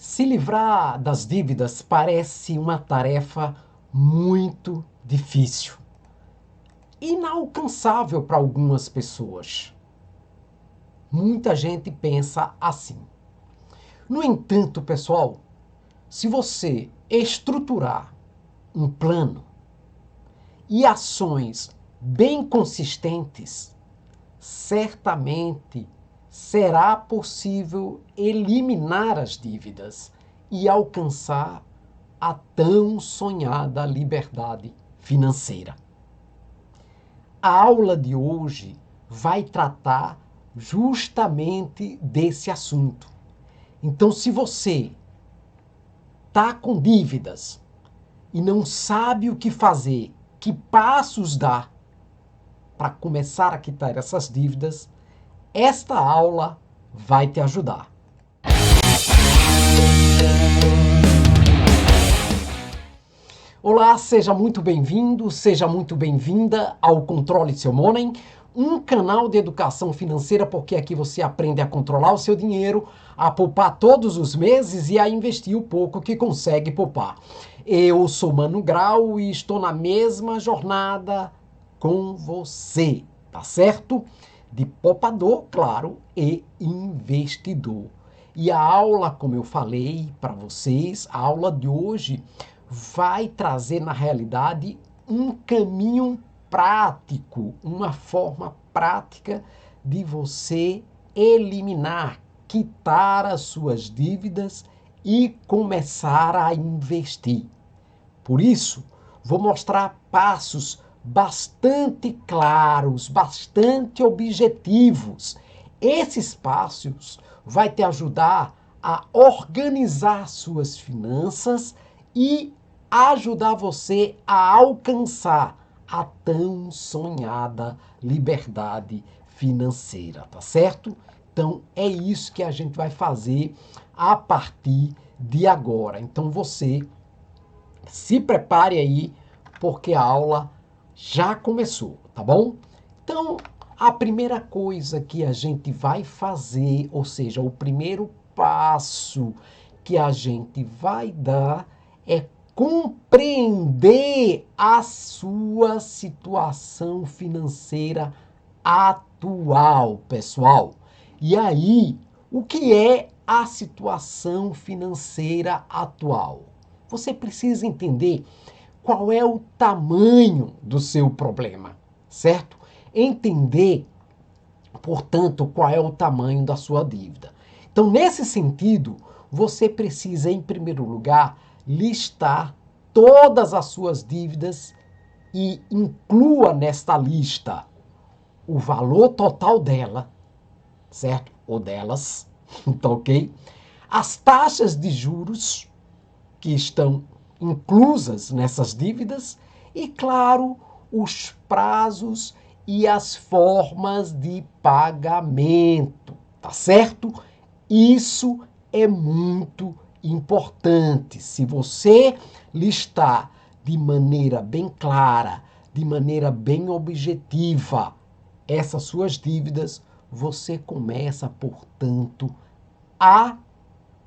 Se livrar das dívidas parece uma tarefa muito difícil, inalcançável para algumas pessoas. Muita gente pensa assim. No entanto, pessoal, se você estruturar um plano e ações bem consistentes, certamente será possível eliminar as dívidas e alcançar a tão sonhada liberdade financeira. A aula de hoje vai tratar justamente desse assunto. Então, se você está com dívidas e não sabe o que fazer, que passos dar para começar a quitar essas dívidas, esta aula vai te ajudar. Olá, seja muito bem-vindo, seja muito bem-vinda ao Controle Seu Money, um canal de educação financeira, porque aqui você aprende a controlar o seu dinheiro, a poupar todos os meses e a investir o pouco que consegue poupar. Eu sou Mano Grau e estou na mesma jornada com você, tá certo? De poupador, claro, e investidor. E a aula, como eu falei para vocês, a aula de hoje vai trazer na realidade um caminho prático, uma forma prática de você eliminar, quitar as suas dívidas e começar a investir. Por isso, vou mostrar passos bastante claros, bastante objetivos. Esses passos vai te ajudar a organizar suas finanças e ajudar você a alcançar a tão sonhada liberdade financeira, tá certo? Então é isso que a gente vai fazer a partir de agora. Então você se prepare aí, porque a aula já começou, tá bom? Então, a primeira coisa que a gente vai fazer, ou seja, o primeiro passo que a gente vai dar é compreender a sua situação financeira atual, pessoal. E aí, o que é a situação financeira atual? Você precisa entender qual é o tamanho do seu problema, certo? Entender, portanto, qual é o tamanho da sua dívida. Então, nesse sentido, você precisa, em primeiro lugar, listar todas as suas dívidas e inclua nesta lista o valor total dela, certo? Ou delas, tá ok? As taxas de juros que estão inclusas nessas dívidas e, claro, os prazos e as formas de pagamento, tá certo? Isso é muito importante. Se você listar de maneira bem clara, de maneira bem objetiva, essas suas dívidas, você começa, portanto, a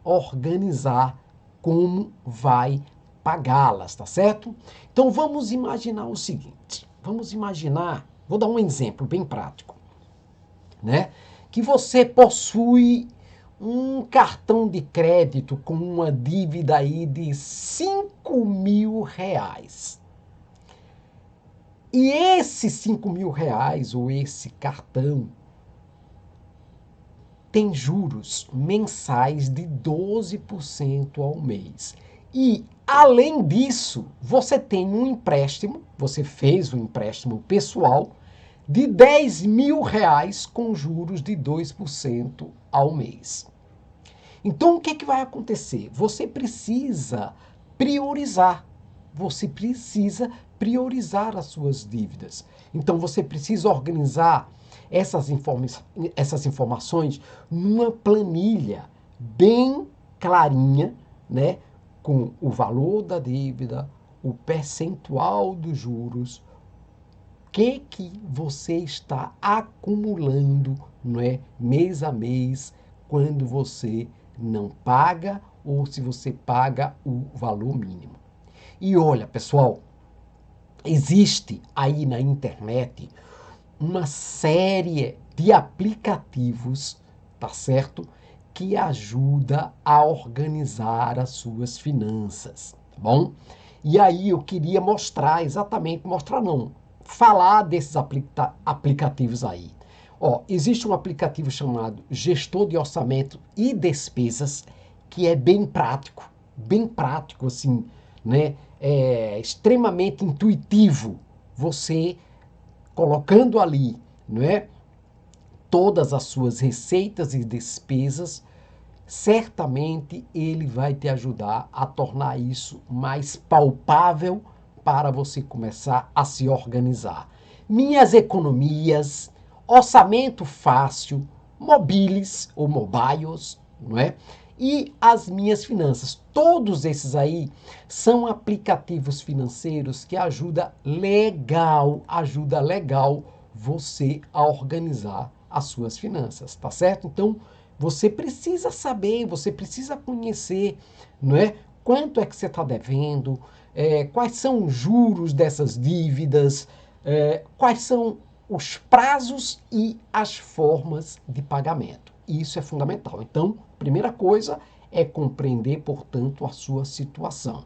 organizar como vai pagá-las, tá certo? Então vamos imaginar o seguinte, vamos imaginar, vou dar um exemplo bem prático, né? Que você possui um cartão de crédito com uma dívida aí de R$ 5.000. E esses R$ 5.000 ou esse cartão tem juros mensais de 12% ao mês. E, além disso, você tem um empréstimo, você fez um empréstimo pessoal de R$ 10.000 com juros de 2% ao mês. Então, o que é que vai acontecer? Você precisa priorizar. Você precisa priorizar as suas dívidas. Então, você precisa organizar essas informações numa planilha bem clarinha, né? Com o valor da dívida, o percentual dos juros, que você está acumulando, não é, mês a mês, quando você não paga ou se você paga o valor mínimo. E olha, pessoal, existe aí na internet uma série de aplicativos, tá certo? Que ajuda a organizar as suas finanças, tá bom? E aí eu queria mostrar não, falar desses aplicativos aí. Ó, existe um aplicativo chamado Gestor de Orçamento e Despesas, que é bem prático assim, né? É extremamente intuitivo. Você colocando ali, não é, todas as suas receitas e despesas, certamente ele vai te ajudar a tornar isso mais palpável para você começar a se organizar. Minhas economias, orçamento fácil, mobiles ou mobiles, não é? E as minhas finanças. Todos esses aí são aplicativos financeiros que ajuda legal você a organizar as suas finanças, tá certo? Então, você precisa saber, você precisa conhecer, não é? Quanto é que você está devendo, quais são os juros dessas dívidas, quais são os prazos e as formas de pagamento. Isso é fundamental. Então, primeira coisa é compreender, portanto, a sua situação.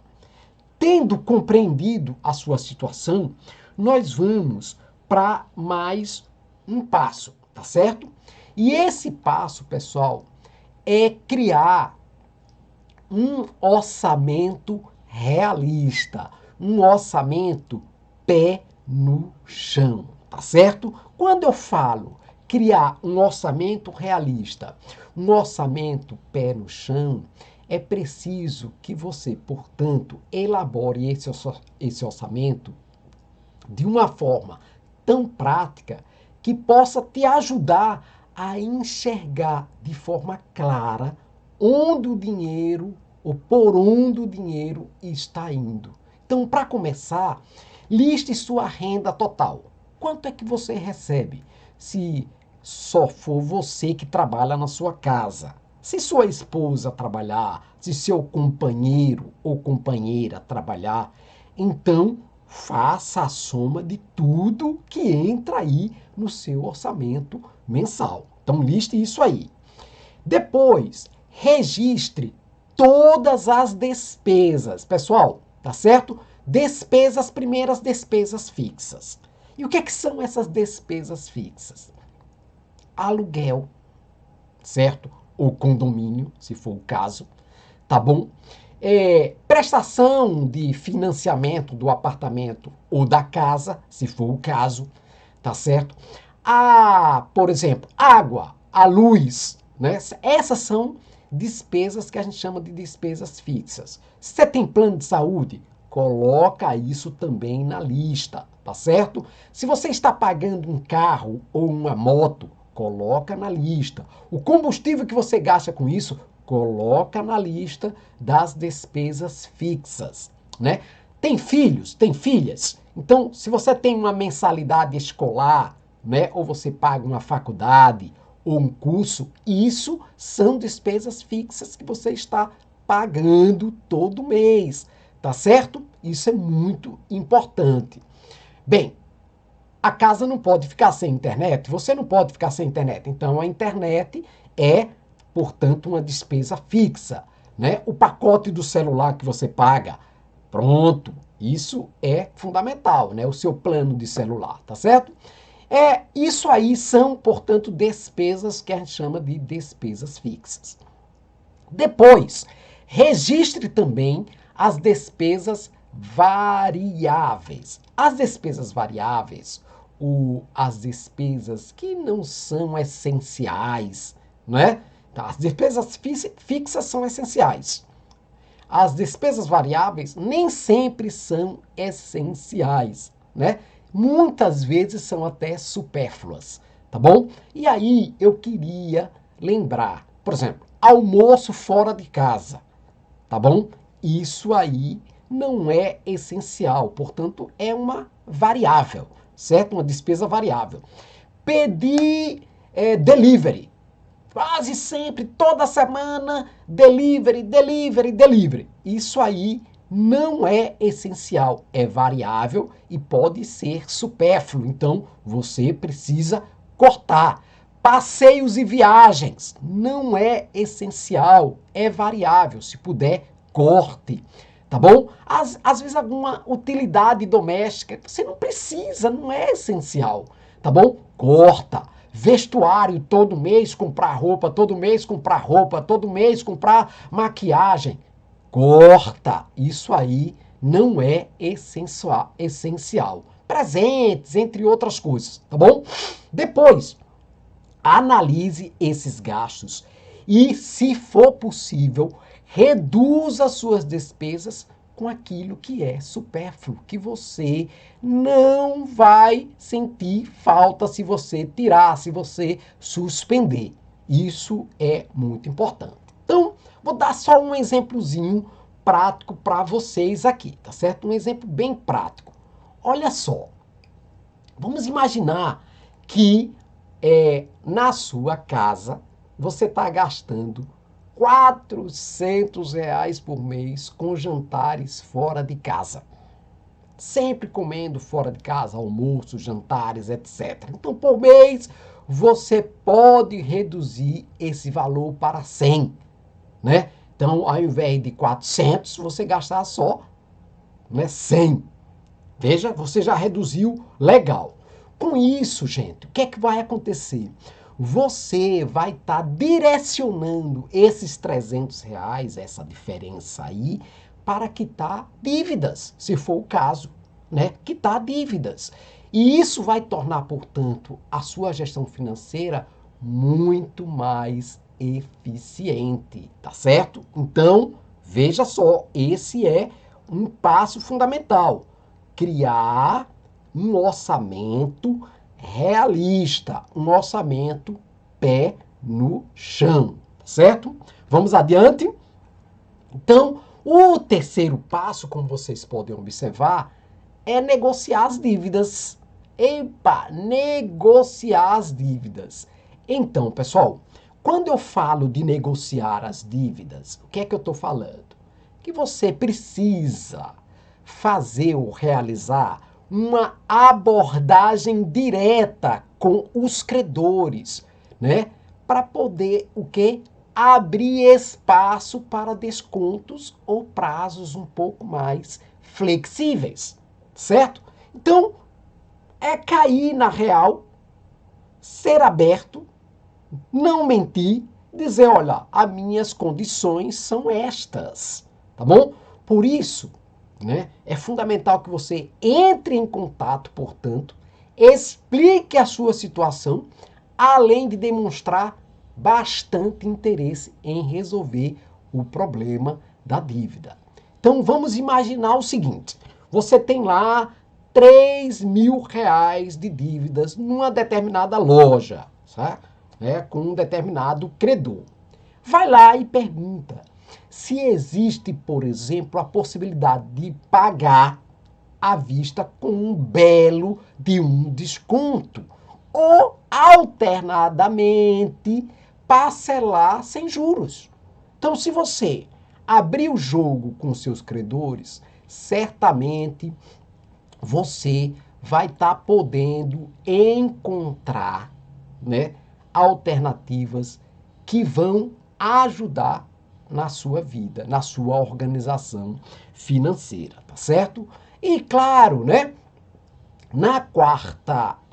Tendo compreendido a sua situação, nós vamos para mais um passo, tá certo? E esse passo, pessoal, é criar um orçamento realista, um orçamento pé no chão, tá certo? Quando eu falo criar um orçamento realista, um orçamento pé no chão, é preciso que você, portanto, elabore esse orçamento de uma forma tão prática que possa te ajudar a enxergar de forma clara onde o dinheiro ou por onde o dinheiro está indo. Então, para começar, liste sua renda total. Quanto é que você recebe? Se só for você que trabalha na sua casa. Se sua esposa trabalhar, se seu companheiro ou companheira trabalhar, então faça a soma de tudo que entra aí no seu orçamento mensal. Então, liste isso aí. Depois, registre todas as despesas. Pessoal, tá certo? Despesas, primeiras despesas fixas. E o que são essas despesas fixas? Aluguel, certo? Ou condomínio, se for o caso, tá bom? Prestação de financiamento do apartamento ou da casa, se for o caso, tá certo? Por exemplo, água, a luz, né? Essas são despesas que a gente chama de despesas fixas. Se você tem plano de saúde, coloca isso também na lista, tá certo? Se você está pagando um carro ou uma moto, coloca na lista. O combustível que você gasta com isso, coloca na lista das despesas fixas, né? Tem filhos, tem filhas. Então, se você tem uma mensalidade escolar, né, ou você paga uma faculdade ou um curso, isso são despesas fixas que você está pagando todo mês, tá certo? Isso é muito importante. Bem, a casa não pode ficar sem internet, você não pode ficar sem internet. Então, a internet é, portanto, uma despesa fixa, né? O pacote do celular que você paga, pronto, isso é fundamental, né? O seu plano de celular, tá certo? Isso aí são, portanto, despesas que a gente chama de despesas fixas. Depois, registre também as despesas variáveis. As despesas variáveis, as despesas que não são essenciais, não é? Então, as despesas fixas são essenciais. As despesas variáveis nem sempre são essenciais, né? Muitas vezes são até supérfluas, tá bom? E aí eu queria lembrar, por exemplo, almoço fora de casa, tá bom? Isso aí não é essencial, portanto é uma variável, certo? Uma despesa variável. Pedir delivery, quase sempre, toda semana, delivery, delivery, delivery. Isso aí não é essencial, é variável e pode ser supérfluo. Então, você precisa cortar. Passeios e viagens não é essencial, é variável. Se puder, corte. Tá bom? Às vezes alguma utilidade doméstica, você não precisa, não é essencial. Tá bom? Corta. Vestuário todo mês, comprar roupa, todo mês comprar roupa, todo mês comprar maquiagem. Corta. Isso aí não é essencial. Presentes, entre outras coisas, tá bom? Depois, analise esses gastos e, se for possível, reduza suas despesas com aquilo que é supérfluo, que você não vai sentir falta se você tirar, se você suspender. Isso é muito importante. Então, vou dar só um exemplozinho prático para vocês aqui, tá certo? Um exemplo bem prático. Olha só, vamos imaginar que na sua casa você está gastando R$ 400 por mês com jantares fora de casa. Sempre comendo fora de casa, almoços, jantares, etc. Então, por mês, você pode reduzir esse valor para 100, né? Então, ao invés de 400, você gastar só, né, 100. Veja, você já reduziu legal. Com isso, gente, o que é que vai acontecer? Você vai estar direcionando esses R$ 300, essa diferença aí, para quitar dívidas, se for o caso, né? Quitar dívidas. E isso vai tornar, portanto, a sua gestão financeira muito mais eficiente, tá certo? Então, veja só, esse é um passo fundamental. Criar um orçamento realista, um orçamento pé no chão, certo? Vamos adiante? Então, o terceiro passo, como vocês podem observar, é negociar as dívidas. Epa, negociar as dívidas. Então, pessoal, quando eu falo de negociar as dívidas, o que é que eu estou falando? Que você precisa fazer ou realizar uma abordagem direta com os credores, né? Para poder o quê? Abrir espaço para descontos ou prazos um pouco mais flexíveis, certo? Então, é cair na real, ser aberto, não mentir, dizer, olha, as minhas condições são estas, tá bom? Por isso, né, é fundamental que você entre em contato, portanto, explique a sua situação, além de demonstrar bastante interesse em resolver o problema da dívida. Então vamos imaginar o seguinte: você tem lá R$ 3.000 de dívidas numa determinada loja, certo? Com um determinado credor. Vai lá e pergunta se existe, por exemplo, a possibilidade de pagar à vista com um belo de um desconto ou, alternadamente, parcelar sem juros. Então, se você abrir o jogo com seus credores, certamente você vai estar podendo encontrar, né, alternativas que vão ajudar na sua vida, na sua organização financeira, tá certo? E claro, né,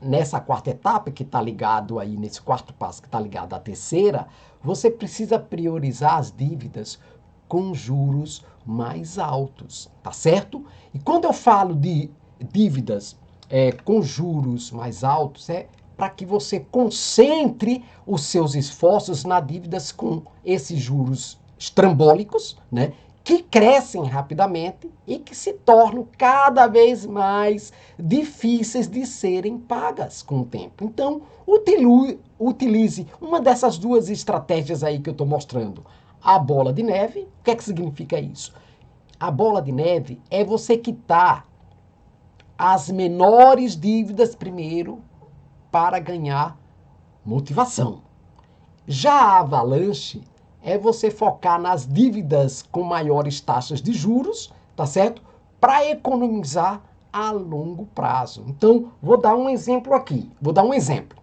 nessa quarta etapa que está ligado aí, nesse quarto passo que está ligado à terceira, você precisa priorizar as dívidas com juros mais altos, tá certo? E quando eu falo de dívidas com juros mais altos, é para que você concentre os seus esforços nas dívidas com esses juros estrambólicos, né? Que crescem rapidamente e que se tornam cada vez mais difíceis de serem pagas com o tempo. Então, utilize uma dessas duas estratégias aí que eu estou mostrando. A bola de neve, o que é que significa isso? A bola de neve é você quitar as menores dívidas primeiro para ganhar motivação. Já a Avalanche é você focar nas dívidas com maiores taxas de juros, tá certo? Para economizar a longo prazo. Então, vou dar um exemplo aqui. Vou dar um exemplo.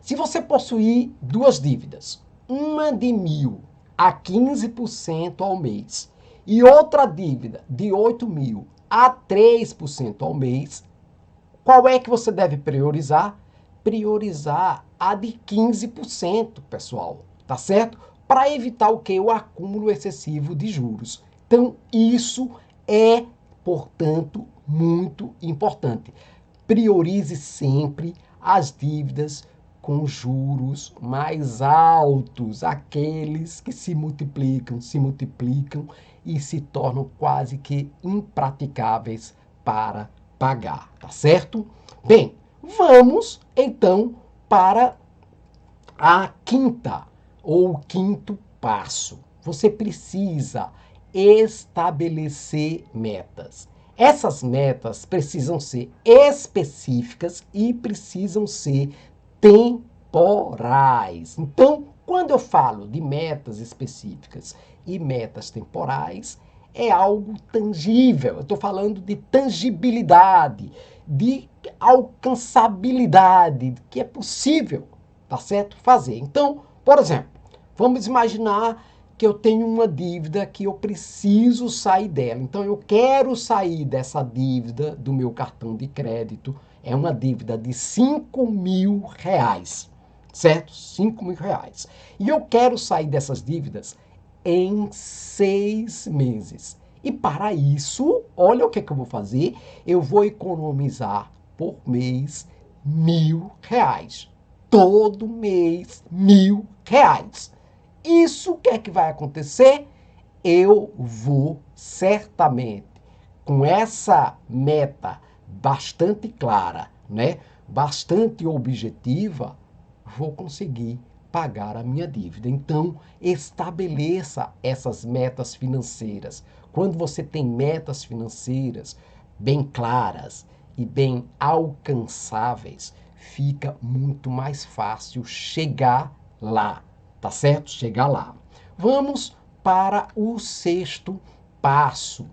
Se você possuir duas dívidas, uma de 1.000 a 15% ao mês e outra dívida de 8.000 a 3% ao mês, qual é que você deve priorizar? Priorizar a de 15%, pessoal, tá certo? Para evitar o que? O acúmulo excessivo de juros. Então, isso é, portanto, muito importante. Priorize sempre as dívidas com juros mais altos, aqueles que se multiplicam e se tornam quase que impraticáveis para pagar, tá certo? Bem, vamos então para a quinta ou o quinto passo. Você precisa estabelecer metas. Essas metas precisam ser específicas e precisam ser temporais. Então, quando eu falo de metas específicas e metas temporais, é algo tangível. Eu estou falando de tangibilidade, de alcançabilidade, que é possível, tá certo? Fazer. Então, por exemplo, vamos imaginar que eu tenho uma dívida que eu preciso sair dela. Então, eu quero sair dessa dívida do meu cartão de crédito. É uma dívida de 5.000 reais, certo? 5.000 reais. E eu quero sair dessas dívidas em 6 meses. E para isso, olha o que eu vou fazer. Eu vou economizar por mês 1.000 reais. Todo mês, 1.000 reais. Isso o que é que vai acontecer? Eu vou certamente, com essa meta bastante clara, né? Bastante objetiva, vou conseguir pagar a minha dívida. Então, estabeleça essas metas financeiras. Quando você tem metas financeiras bem claras e bem alcançáveis, fica muito mais fácil chegar lá, tá certo? Chegar lá. Vamos para o sexto passo.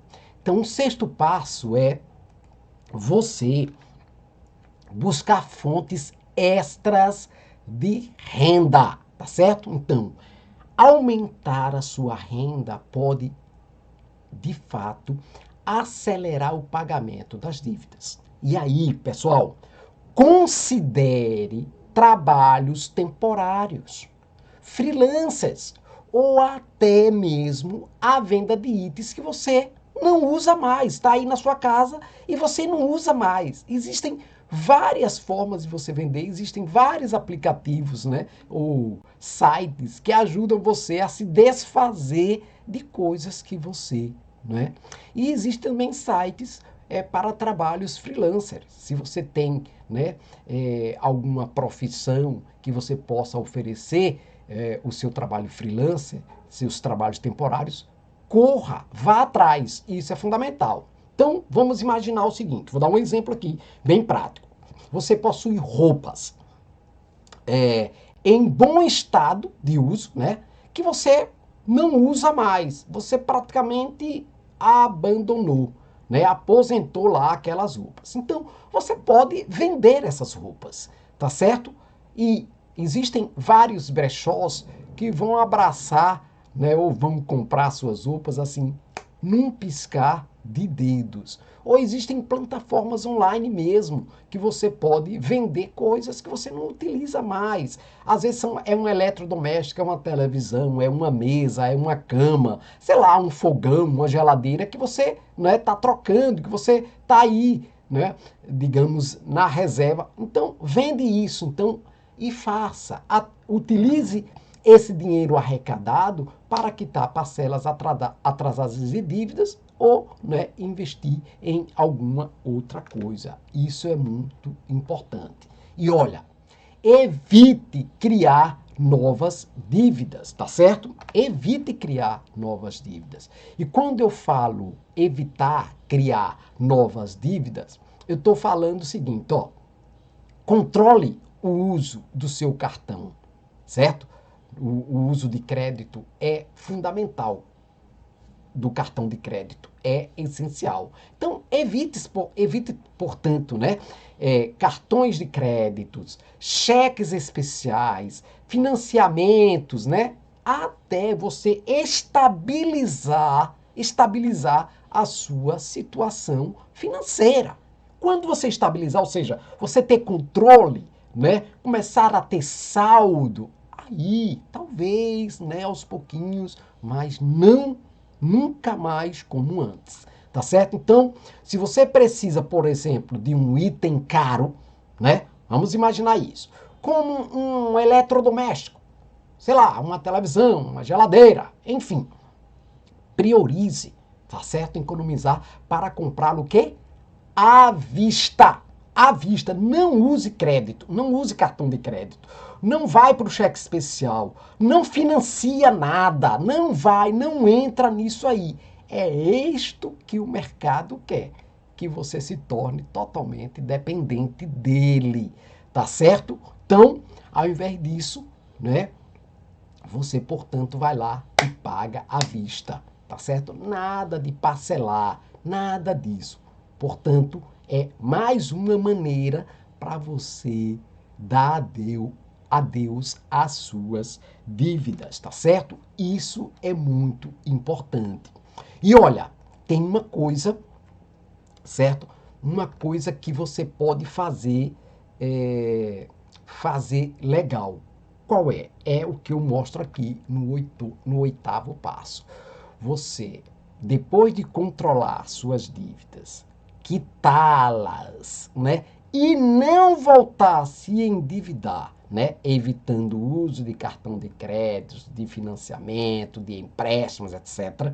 Então, o sexto passo é você buscar fontes extras de renda, tá certo? Então, aumentar a sua renda pode, de fato, acelerar o pagamento das dívidas. E aí, pessoal, considere trabalhos temporários, freelancers ou até mesmo a venda de itens que você não usa mais, está aí na sua casa e você não usa mais. Existem várias formas de você vender, existem vários aplicativos, né, ou sites que ajudam você a se desfazer de coisas que você, né? E existem também sites para trabalhos freelancers. Se você tem, né, alguma profissão que você possa oferecer o seu trabalho freelancer, seus trabalhos temporários, corra, vá atrás. Isso é fundamental. Então, vamos imaginar o seguinte, vou dar um exemplo aqui, bem prático. Você possui roupas em bom estado de uso, né, que você não usa mais, você praticamente abandonou, né, aposentou lá aquelas roupas. Então, você pode vender essas roupas, tá certo? E existem vários brechós que vão abraçar, né, ou vão comprar suas roupas assim, num piscar de dedos. Ou existem plataformas online mesmo que você pode vender coisas que você não utiliza mais. Às vezes é um eletrodoméstico, é uma televisão, é uma mesa, é uma cama, sei lá, um fogão, uma geladeira que você, né, tá trocando, que você tá aí, né, digamos, na reserva. Então, vende isso, então, e faça. Utilize esse dinheiro arrecadado para quitar parcelas atrasadas de dívidas ou, né, investir em alguma outra coisa. Isso é muito importante. E olha, evite criar novas dívidas, tá certo? Evite criar novas dívidas. E quando eu falo evitar criar novas dívidas, eu estou falando o seguinte, ó, controle o uso do seu cartão, certo? O uso de crédito é fundamental do cartão de crédito, é essencial. Então, evite portanto, né, cartões de créditos, cheques especiais, financiamentos, né, até você estabilizar a sua situação financeira. Quando você estabilizar, ou seja, você ter controle, né, começar a ter saldo, aí talvez, né, aos pouquinhos, mas não nunca mais como antes, tá certo? Então, se você precisa, por exemplo, de um item caro, né? Vamos imaginar isso, como um eletrodoméstico, sei lá, uma televisão, uma geladeira, enfim, priorize, tá certo? Economizar para comprá-lo o quê? À vista. À vista. Não use crédito, não use cartão de crédito. Não vai para o cheque especial, não financia nada, não entra nisso aí. É isto que o mercado quer, que você se torne totalmente dependente dele, tá certo? Então, ao invés disso, né, você, portanto, vai lá e paga à vista, tá certo? Nada de parcelar, nada disso. Portanto, é mais uma maneira para você dar adeus às suas dívidas, tá certo? Isso é muito importante. E olha, tem uma coisa, certo? Uma coisa que você pode fazer legal. Qual é? É o que eu mostro aqui no oitavo passo. Você, depois de controlar suas dívidas, quitá-las, né? E não voltar a se endividar, né? Evitando o uso de cartão de crédito, de financiamento, de empréstimos, etc.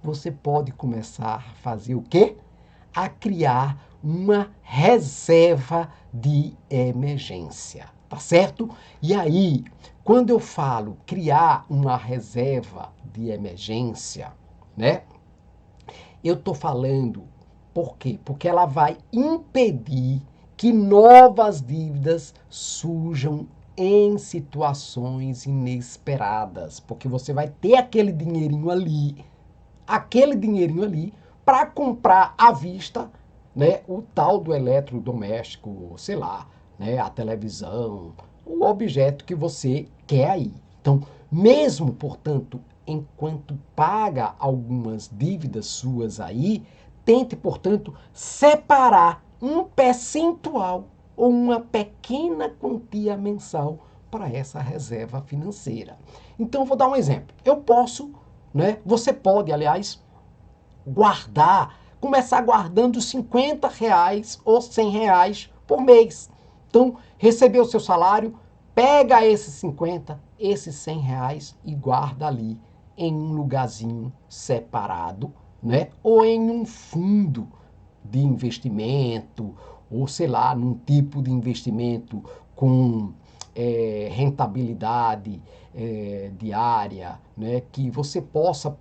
Você pode começar a fazer o quê? A criar uma reserva de emergência, tá certo? E aí, quando eu falo criar uma reserva de emergência, né? Eu tô falando por quê? Porque ela vai impedir que novas dívidas surjam em situações inesperadas, porque você vai ter aquele dinheirinho ali para comprar à vista, né, o tal do eletrodoméstico, sei lá, né, a televisão, o objeto que você quer aí. Então, mesmo, portanto, enquanto paga algumas dívidas suas aí, tente, portanto, separar um percentual ou uma pequena quantia mensal para essa reserva financeira. Então, vou dar um exemplo. Eu posso, né? Você pode, aliás, começar guardando R$ 50 ou R$ 100 por mês. Então, recebeu o seu salário, pega esses 50, esses R$ 100 e guarda ali em um lugarzinho separado, né? Ou em um fundo de investimento, ou sei lá, num tipo de investimento com rentabilidade diária, né? Que você possa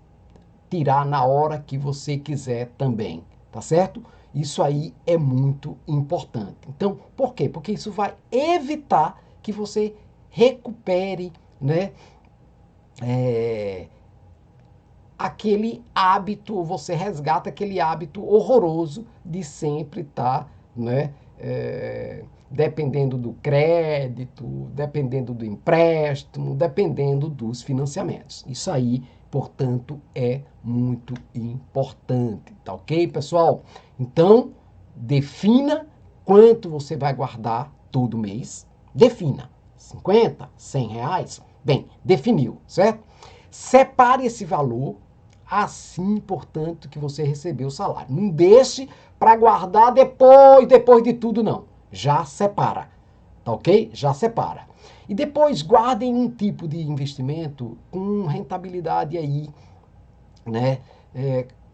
tirar na hora que você quiser também, tá certo? Isso aí é muito importante. Então, por quê? Porque isso vai evitar que você recupere, né, aquele hábito, você resgata aquele hábito horroroso de sempre estar, né, dependendo do crédito, dependendo do empréstimo, dependendo dos financiamentos. Isso aí, portanto, é muito importante, tá ok, pessoal? Então, defina quanto você vai guardar todo mês. Defina. 50, R$ 100? Bem, definiu, certo? Separe esse valor assim, portanto, que você recebeu o salário. Não deixe para guardar depois de tudo, não. Já separa, tá ok? Já separa. E depois guardem um tipo de investimento com rentabilidade aí, né?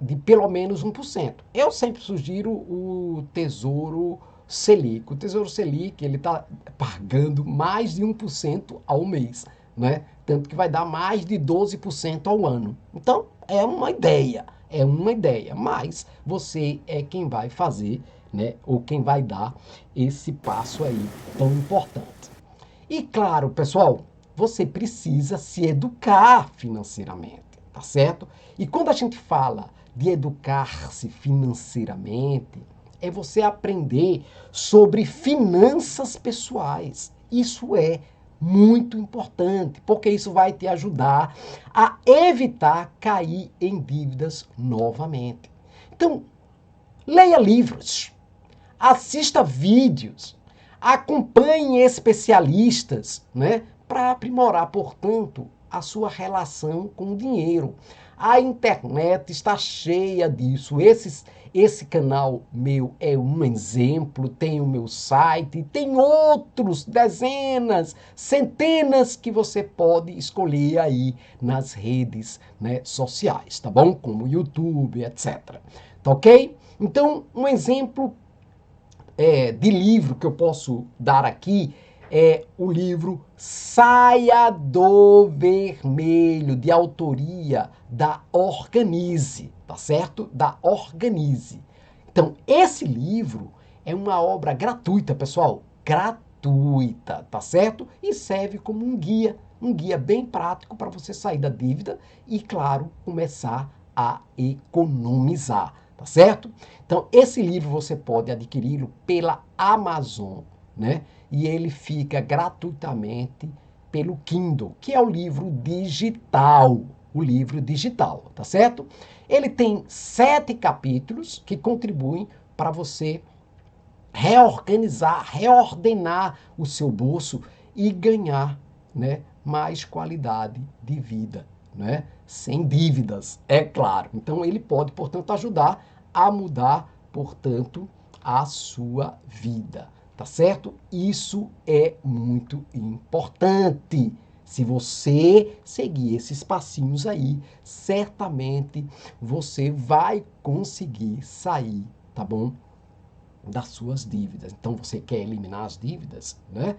De pelo menos 1%. Eu sempre sugiro o Tesouro Selic. O Tesouro Selic, ele está pagando mais de 1% ao mês, né? Tanto que vai dar mais de 12% ao ano. Então, é uma ideia, mas você é quem vai fazer, né? Ou quem vai dar esse passo aí tão importante. E claro, pessoal, você precisa se educar financeiramente, tá certo? E quando a gente fala de educar-se financeiramente, é você aprender sobre finanças pessoais. Isso é muito importante, porque isso vai te ajudar a evitar cair em dívidas novamente. Então, leia livros, assista vídeos, acompanhe especialistas, né, para aprimorar, portanto, a sua relação com o dinheiro. A internet está cheia disso. Esse canal meu é um exemplo, tem o meu site, tem outros dezenas, centenas que você pode escolher aí nas redes, né, sociais, tá bom? Como YouTube, etc. Tá ok? Então, um exemplo de livro que eu posso dar aqui é o livro Saia do Vermelho, de autoria da Organize, tá certo? Da Organize. Então, esse livro é uma obra gratuita, pessoal, gratuita, tá certo? E serve como um guia bem prático para você sair da dívida e, claro, começar a economizar, tá certo? Então, esse livro você pode adquiri-lo pela Amazon, né? E ele fica gratuitamente pelo Kindle, que é o livro digital. O livro digital, tá certo? Ele tem 7 capítulos que contribuem para você reorganizar, reordenar o seu bolso e ganhar, né, mais qualidade de vida, né? Sem dívidas, é claro. Então ele pode, portanto, ajudar a mudar, portanto, a sua vida, tá certo? Isso é muito importante. Se você seguir esses passinhos aí, certamente você vai conseguir sair, tá bom? Das suas dívidas. Então você quer eliminar as dívidas, né?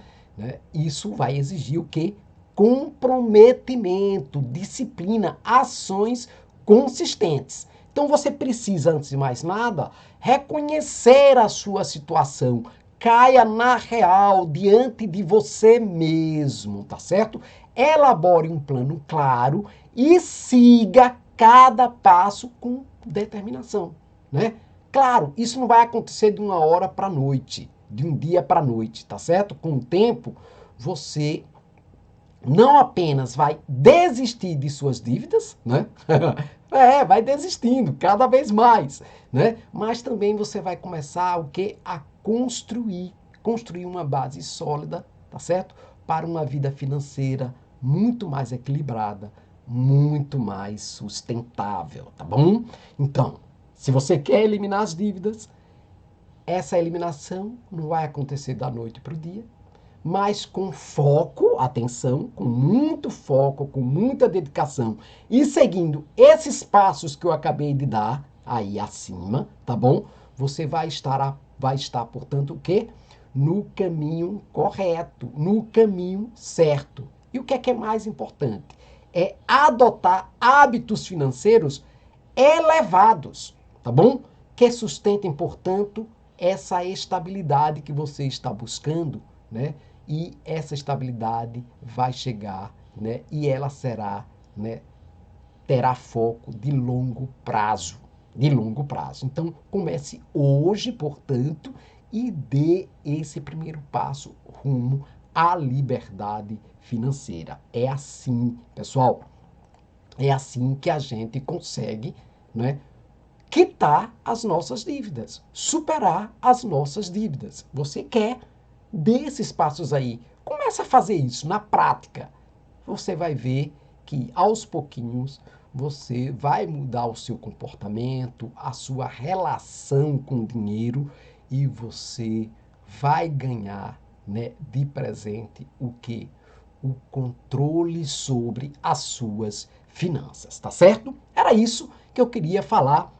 Isso vai exigir o quê? Comprometimento, disciplina, ações consistentes. Então você precisa, antes de mais nada, reconhecer a sua situação. Caia na real diante de você mesmo, tá certo? Elabore um plano claro e siga cada passo com determinação, né? Claro, isso não vai acontecer de uma hora para a noite, de um dia para a noite, tá certo? Com o tempo, você não apenas vai desistir de suas dívidas, né? Vai desistindo cada vez mais, né? Mas também você vai começar o quê? A construir uma base sólida, tá certo? Para uma vida financeira muito mais equilibrada, muito mais sustentável, tá bom? Então, se você quer eliminar as dívidas, essa eliminação não vai acontecer da noite para o dia, mas com foco, atenção, com muito foco, com muita dedicação e seguindo esses passos que eu acabei de dar aí acima, tá bom? Você vai estar, portanto, o quê? No caminho correto, no caminho certo. E o que é mais importante? É adotar hábitos financeiros elevados, tá bom? Que sustentem, portanto, essa estabilidade que você está buscando, né? E essa estabilidade vai chegar, né? E ela será, né? Terá foco de longo prazo, de longo prazo. Então, comece hoje, portanto, e dê esse primeiro passo rumo à liberdade financeira. É assim, pessoal, é assim que a gente consegue, né, quitar as nossas dívidas, superar as nossas dívidas. Você quer? Dê esses passos aí. Começa a fazer isso na prática. Você vai ver que aos pouquinhos você vai mudar o seu comportamento, a sua relação com o dinheiro e você vai ganhar, né, de presente o quê? O controle sobre as suas finanças, tá certo? Era isso que eu queria falar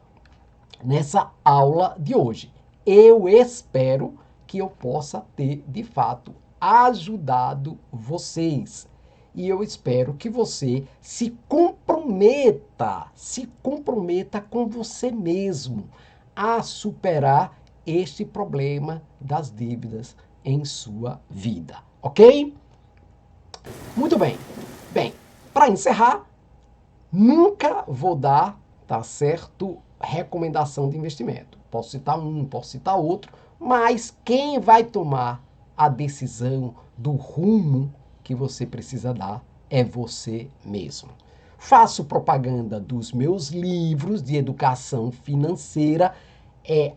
nessa aula de hoje. Eu espero que eu possa ter, de fato, ajudado vocês. E eu espero que você se comprometa com você mesmo a superar este problema das dívidas em sua vida, ok? Muito bem. Bem, para encerrar, nunca vou dar, tá certo, recomendação de investimento. Posso citar um, posso citar outro, mas quem vai tomar a decisão do rumo que você precisa dar é você mesmo. Faço propaganda dos meus livros de educação financeira,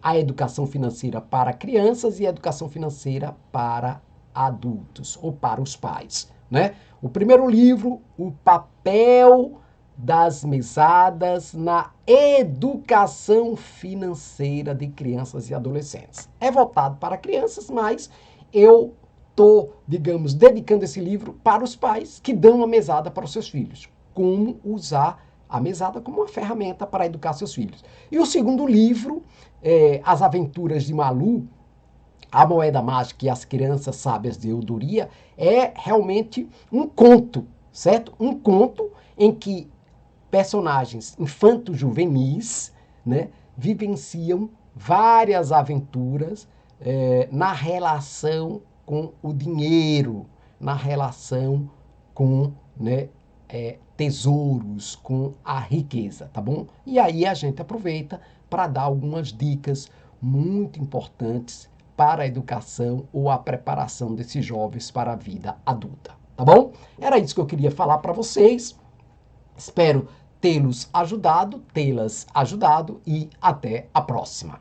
a educação financeira para crianças e a educação financeira para adultos ou para os pais, né? O primeiro livro, O Papel das Mesadas na Educação Financeira de Crianças e Adolescentes. É voltado para crianças, mas eu estou, digamos, dedicando esse livro para os pais que dão uma mesada para os seus filhos. Como usar a mesada como uma ferramenta para educar seus filhos. E o segundo livro, As Aventuras de Malu, A Moeda Mágica e as Crianças Sábias de Eudoria, é realmente um conto, certo? Um conto em que personagens infanto-juvenis, né, vivenciam várias aventuras na relação com o dinheiro, na relação com, né, tesouros, com a riqueza, tá bom? E aí a gente aproveita para dar algumas dicas muito importantes para a educação ou a preparação desses jovens para a vida adulta, tá bom? Era isso que eu queria falar para vocês. Espero tê-los ajudado, tê-las ajudado e até a próxima.